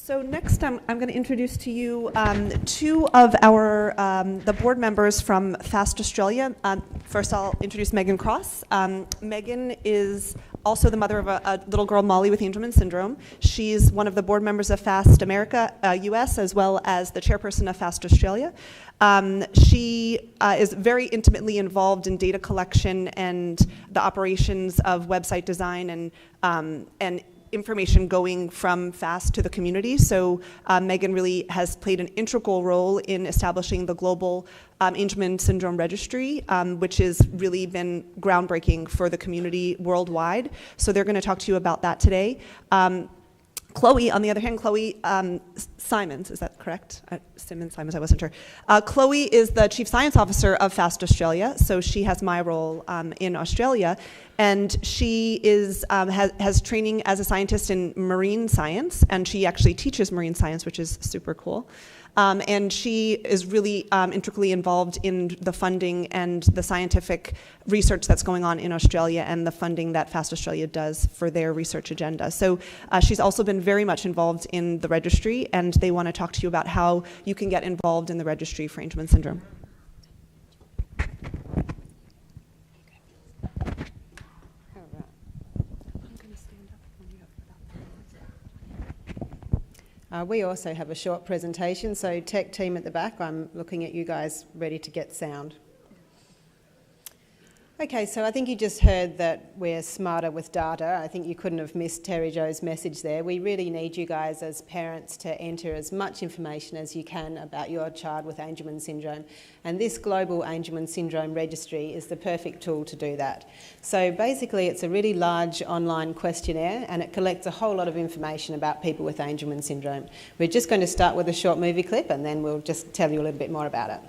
So next, I'm going to introduce to you two of our the board members from FAST Australia. First, I'll introduce Meagan Cross. Meagan is also the mother of a little girl, Molly, with Angelman syndrome. She's one of the board members of FAST America, US, as well as the chairperson of FAST Australia. She is very intimately involved in data collection and the operations of website design and information going from FAST to the community. So Meagan really has played an integral role in establishing the global Angelman syndrome registry, which has really been groundbreaking for the community worldwide. So they're going to talk to you about that today. Chloe, on the other hand, Chloe Simons, is that correct? Simons, I wasn't sure. Chloe is the Chief Science Officer of FAST Australia, so she has my role in Australia, and she has training as a scientist in marine science, and she actually teaches marine science, which is super cool. And she is really intricately involved in the funding and the scientific research that's going on in Australia and the funding that FAST Australia does for their research agenda. So she's also been very much involved in the registry, and they want to talk to you about how you can get involved in the registry for Angelman syndrome. We also have a short presentation, so tech team at the back, I'm looking at you guys ready to get sound. Okay, so I think you just heard that we're smarter with data. I think you couldn't have missed Terry Jo's message there. We really need you guys as parents to enter as much information as you can about your child with Angelman syndrome. And this global Angelman syndrome registry is the perfect tool to do that. So basically it's a really large online questionnaire and it collects a whole lot of information about people with Angelman syndrome. We're just going to start with a short movie clip and then we'll just tell you a little bit more about it.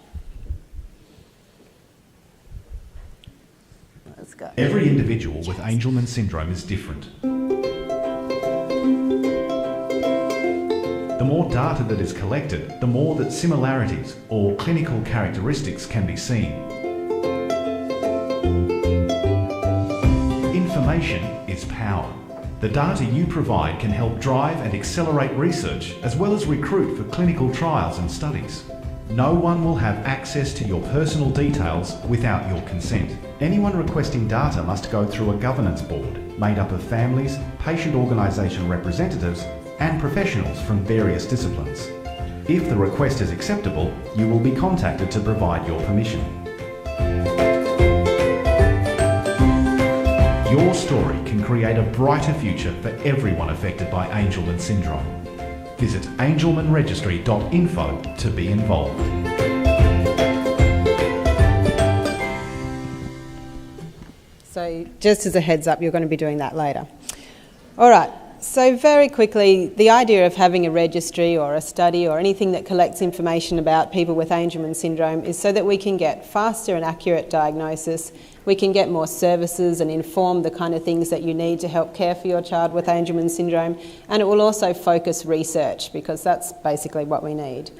Let's go. Every individual with Angelman syndrome is different. The more data that is collected, the more that similarities or clinical characteristics can be seen. Information is power. The data you provide can help drive and accelerate research as well as recruit for clinical trials and studies. No one will have access to your personal details without your consent. Anyone requesting data must go through a governance board made up of families, patient organisation representatives and professionals from various disciplines. If the request is acceptable, you will be contacted to provide your permission. Your story can create a brighter future for everyone affected by Angelman syndrome. Visit angelmanregistry.info to be involved. So just as a heads up, you're going to be doing that later. All right, so very quickly, the idea of having a registry or a study or anything that collects information about people with Angelman syndrome is so that we can get faster and accurate diagnosis, we can get more services and inform the kind of things that you need to help care for your child with Angelman syndrome, and it will also focus research because that's basically what we need.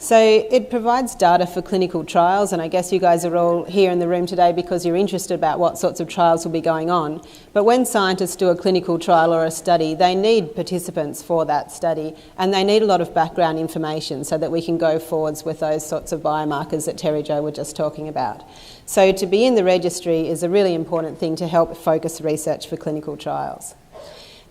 So it provides data for clinical trials, and I guess you guys are all here in the room today because you're interested about what sorts of trials will be going on. But when scientists do a clinical trial or a study, they need participants for that study, and they need a lot of background information so that we can go forwards with those sorts of biomarkers that Terry Jo were just talking about. So to be in the registry is a really important thing to help focus research for clinical trials.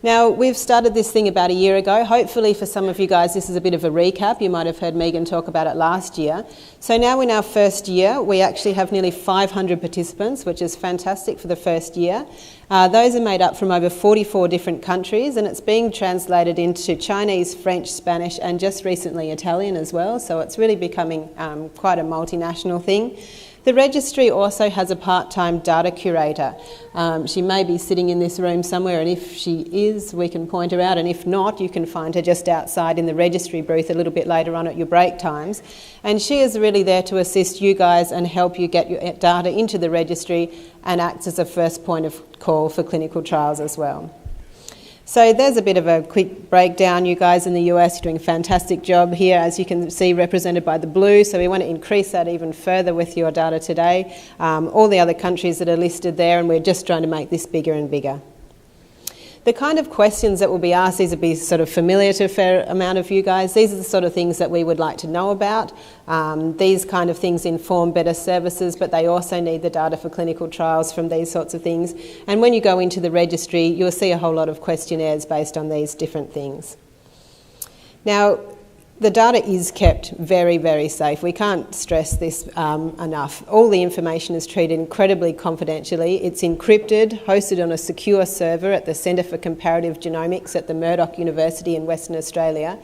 Now, we've started this thing about a year ago. Hopefully for some of you guys this is a bit of a recap. You might have heard Meagan talk about it last year. So now in our first year, we actually have nearly 500 participants, which is fantastic for the first year. Those are made up from over 44 different countries, and it's being translated into Chinese, French, Spanish, and just recently Italian as well. So it's really becoming quite a multinational thing. The registry also has a part-time data curator. She may be sitting in this room somewhere, and if she is, we can point her out, and if not, you can find her just outside in the registry booth a little bit later on at your break times. And she is really there to assist you guys and help you get your data into the registry and acts as a first point of call for clinical trials as well. So there's a bit of a quick breakdown. You guys in the US are doing a fantastic job here, as you can see represented by the blue. So we want to increase that even further with your data today. All the other countries that are listed there, and we're just trying to make this bigger and bigger. The kind of questions that will be asked, these will be sort of familiar to a fair amount of you guys. These are the sort of things that we would like to know about. These kind of things inform better services, but they also need the data for clinical trials from these sorts of things. And when you go into the registry, you'll see a whole lot of questionnaires based on these different things. Now, the data is kept very, very safe. We can't stress this enough. All the information is treated incredibly confidentially. It's encrypted, hosted on a secure server at the Centre for Comparative Genomics at the Murdoch University in Western Australia.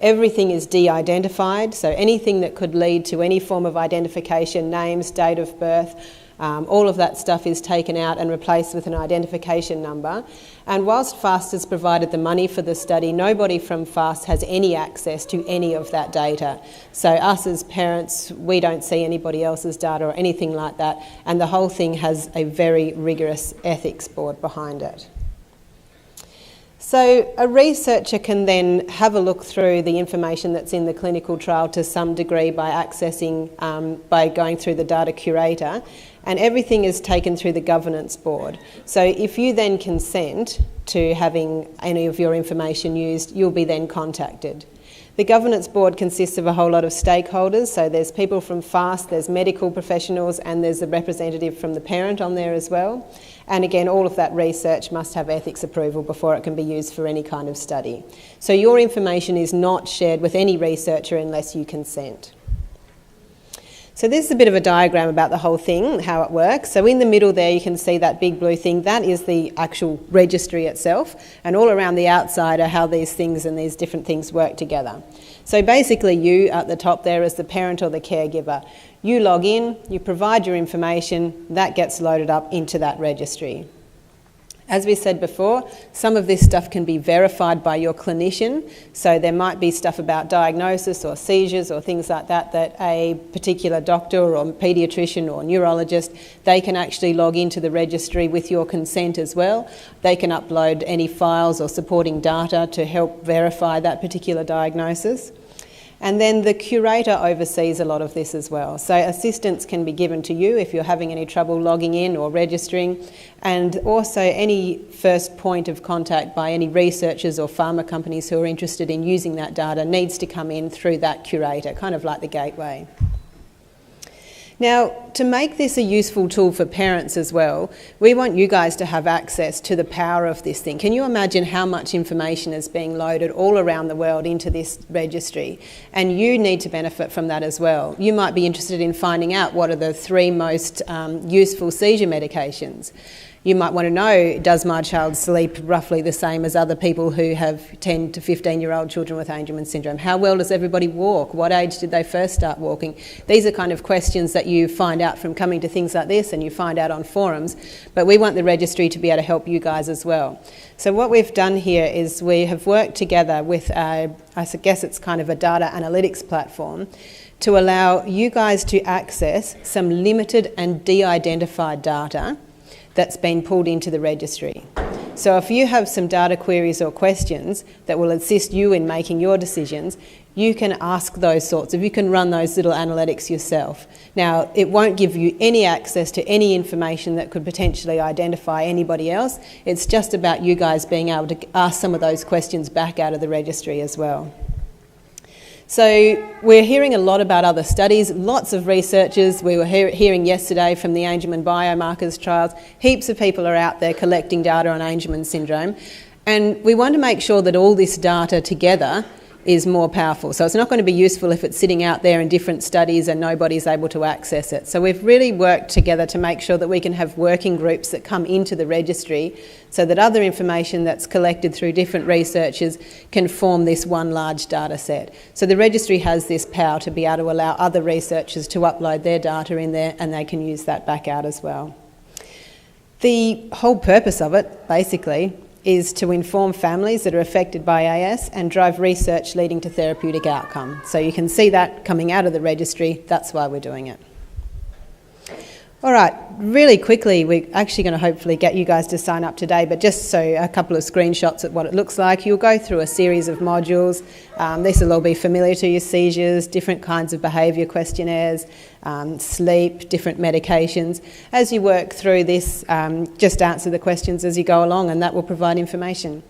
Everything is de-identified, so anything that could lead to any form of identification, names, date of birth, all of that stuff is taken out and replaced with an identification number. And whilst FAST has provided the money for the study, nobody from FAST has any access to any of that data. So us as parents, we don't see anybody else's data or anything like that, and the whole thing has a very rigorous ethics board behind it. So a researcher can then have a look through the information that's in the clinical trial to some degree by accessing, by going through the data curator, and everything is taken through the governance board. So if you then consent to having any of your information used, you'll be then contacted. The governance board consists of a whole lot of stakeholders, so there's people from FAST, there's medical professionals, and there's a representative from the parent on there as well. And again, all of that research must have ethics approval before it can be used for any kind of study. So your information is not shared with any researcher unless you consent. So this is a bit of a diagram about the whole thing, how it works. So in the middle there you can see that big blue thing, that is the actual registry itself, and all around the outside are how these things and these different things work together. So basically you at the top there as the parent or the caregiver, you log in, you provide your information, that gets loaded up into that registry. As we said before, some of this stuff can be verified by your clinician, so there might be stuff about diagnosis or seizures or things like that that a particular doctor or paediatrician or neurologist, they can actually log into the registry with your consent as well. They can upload any files or supporting data to help verify that particular diagnosis. And then the curator oversees a lot of this as well. So assistance can be given to you if you're having any trouble logging in or registering, and also any first point of contact by any researchers or pharma companies who are interested in using that data needs to come in through that curator, kind of like the gateway. Now, to make this a useful tool for parents as well, we want you guys to have access to the power of this thing. Can you imagine how much information is being loaded all around the world into this registry? And you need to benefit from that as well. You might be interested in finding out what are the 3 most useful seizure medications. You might want to know, does my child sleep roughly the same as other people who have 10 to 15-year-old children with Angelman syndrome? How well does everybody walk? What age did they first start walking? These are kind of questions that you find out from coming to things like this and you find out on forums, but we want the registry to be able to help you guys as well. So what we've done here is we have worked together with, I guess it's kind of a data analytics platform, to allow you guys to access some limited and de-identified data that's been pulled into the registry. So if you have some data queries or questions that will assist you in making your decisions, you can ask those sorts of, you can run those little analytics yourself. Now, it won't give you any access to any information that could potentially identify anybody else. It's just about you guys being able to ask some of those questions back out of the registry as well. So we're hearing a lot about other studies, lots of researchers. We were hearing yesterday from the Angelman biomarkers trials. Heaps of people are out there collecting data on Angelman syndrome. And we want to make sure that all this data together is more powerful. So it's not going to be useful if it's sitting out there in different studies and nobody's able to access it. So we've really worked together to make sure that we can have working groups that come into the registry so that other information that's collected through different researchers can form this one large data set. So the registry has this power to be able to allow other researchers to upload their data in there and they can use that back out as well. The whole purpose of it, basically, is to inform families that are affected by AS and drive research leading to therapeutic outcome. So you can see that coming out of the registry, that's why we're doing it. All right, really quickly, we're actually going to hopefully get you guys to sign up today, but just so a couple of screenshots at what it looks like. You'll go through a series of modules. This will all be familiar to your seizures, different kinds of behaviour questionnaires, sleep, different medications. As you work through this, just answer the questions as you go along, and that will provide information.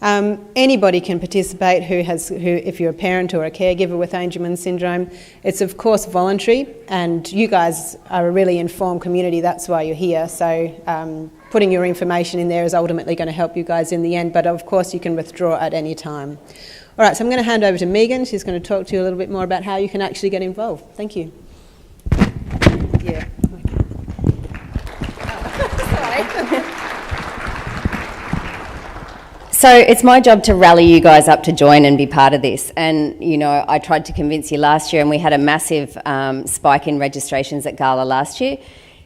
Anybody can participate who, if you're a parent or a caregiver with Angelman syndrome. It's of course voluntary, and you guys are a really informed community, that's why you're here. So putting your information in there is ultimately going to help you guys in the end, but of course you can withdraw at any time. All right, so I'm going to hand over to Meagan. She's going to talk to you a little bit more about how you can actually get involved. Thank you. Yeah. So it's my job to rally you guys up to join and be part of this. And, you know, I tried to convince you last year, and we had a massive spike in registrations at Gala last year.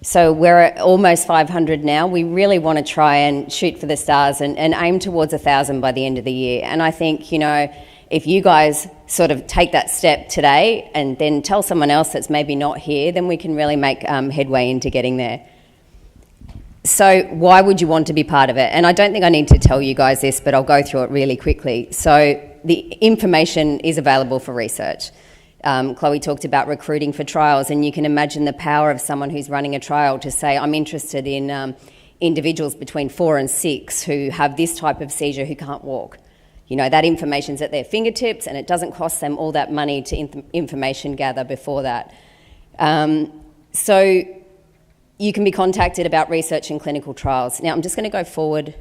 So we're at almost 500 now. We really want to try and shoot for the stars and aim towards 1,000 by the end of the year. And I think, you know, if you guys sort of take that step today and then tell someone else that's maybe not here, then we can really make headway into getting there. So why would you want to be part of it? And I don't think I need to tell you guys this, but I'll go through it really quickly. So the information is available for research. Chloe talked about recruiting for trials, and you can imagine the power of someone who's running a trial to say, I'm interested in individuals between 4 and 6 who have this type of seizure who can't walk. You know, that information's at their fingertips, and it doesn't cost them all that money to information gather before that. So you can be contacted about research and clinical trials. Now, I'm just going to go forward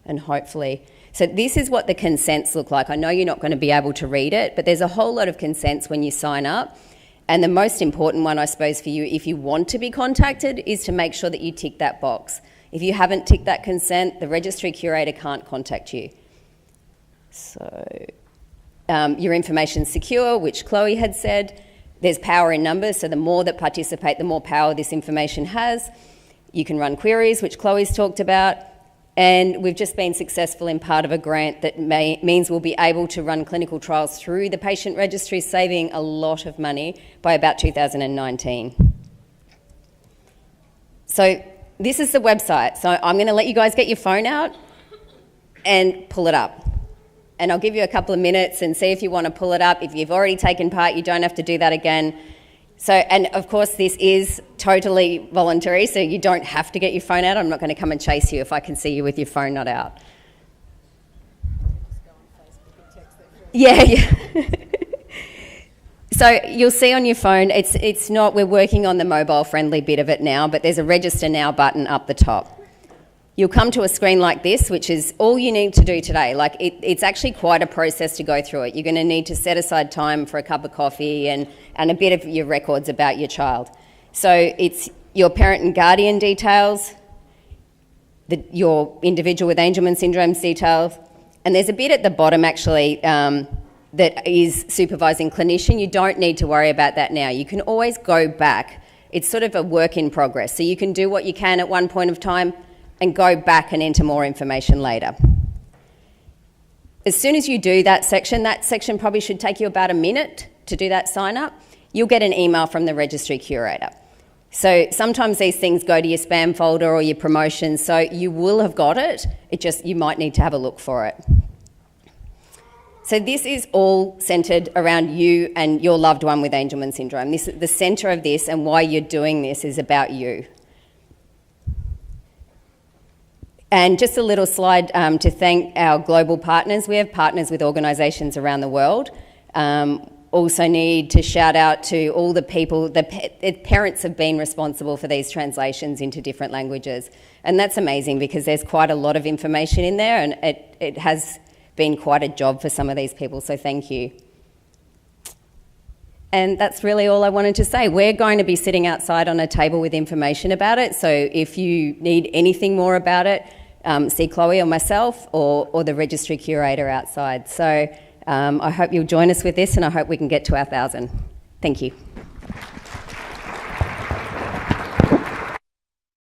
and hopefully... So this is what the consents look like. I know you're not going to be able to read it, but there's a whole lot of consents when you sign up. And the most important one, I suppose, for you, if you want to be contacted, is to make sure that you tick that box. If you haven't ticked that consent, the registry curator can't contact you. So your information's secure, which Chloe had said. There's power in numbers, so the more that participate, the more power this information has. You can run queries, which Chloe's talked about, and we've just been successful in part of a grant that means we'll be able to run clinical trials through the patient registry, saving a lot of money by about 2019. So this is the website. So I'm going to let you guys get your phone out and pull it up. And I'll give you a couple of minutes and see if you want to pull it up. If you've already taken part, you don't have to do that again. So, and of course, this is totally voluntary, so you don't have to get your phone out. I'm not going to come and chase you if I can see you with your phone not out. Yeah. So you'll see on your phone, it's not, we're working on the mobile-friendly bit of it now, but there's a Register Now button up the top. You'll come to a screen like this, which is all you need to do today. Like, it's actually quite a process to go through it. You're going to need to set aside time for a cup of coffee and a bit of your records about your child. So it's your parent and guardian details, your individual with Angelman syndrome's details, and there's a bit at the bottom actually that is supervising clinician. You don't need to worry about that now. You can always go back. It's sort of a work in progress. So you can do what you can at one point of time and go back and enter more information later. As soon as you do that section probably should take you about a minute to do that sign up. You'll get an email from the registry curator. So sometimes these things go to your spam folder or your promotions, so you will have got it. You might need to have a look for it. So this is all centred around you and your loved one with Angelman syndrome. The centre of this and why you're doing this is about you. And just a little slide to thank our global partners. We have partners with organisations around the world. Also need to shout out to all the people, the parents have been responsible for these translations into different languages. And that's amazing because there's quite a lot of information in there, and it has been quite a job for some of these people, so thank you. And that's really all I wanted to say. We're going to be sitting outside on a table with information about it, so if you need anything more about it, see Chloe or myself or the registry curator outside. So I hope you'll join us with this, and I hope we can get to our 1,000. Thank you.